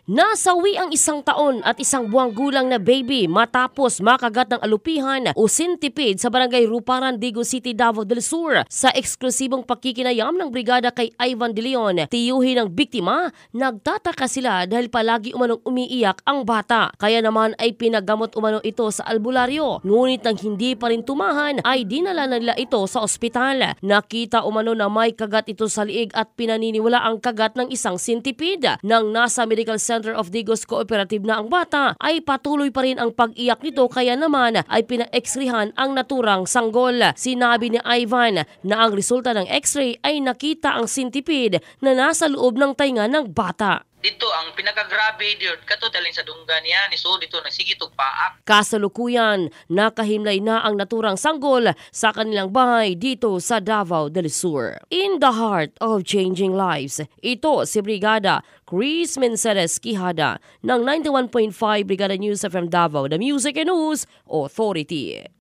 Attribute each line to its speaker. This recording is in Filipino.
Speaker 1: Nasawi ang 1 taon at 1 buwang gulang na baby matapos makagat ng alupihan o centipede sa barangay Ruparan, Digo City, Davao del Sur. Sa eksklusibong pakikinayam ng brigada kay Ivan De Leon, tiyuhin ng biktima, nagtataka sila dahil palagi umanong umiiyak ang bata. Kaya naman ay pinagamot umano ito sa albularyo. Ngunit nang hindi pa rin tumahan ay dinala na nila ito sa ospital. Nakita umano na may kagat ito sa liig at pinaniniwala ang kagat ng isang centipede. Nang nasa Medical Center of Digos Cooperative na ang bata, ay patuloy pa rin ang pag-iyak nito kaya naman ay pina-x-rayhan ang naturang sanggol. Sinabi ni Ivan na ang resulta ng x-ray ay nakita ang centipede na nasa loob ng tainga ng bata.
Speaker 2: Dito ang pinakagrabe dito kato daling sa dunggan niya ni so dito nagsigitog paak.
Speaker 1: Kasalukuyan, nakahimlay na ang naturang sanggol sa kanilang bahay dito sa Davao del Sur. In the heart of changing lives, ito si Brigada Chris Menceres Quijada ng 91.5 Brigada News FM Davao, the Music and News Authority.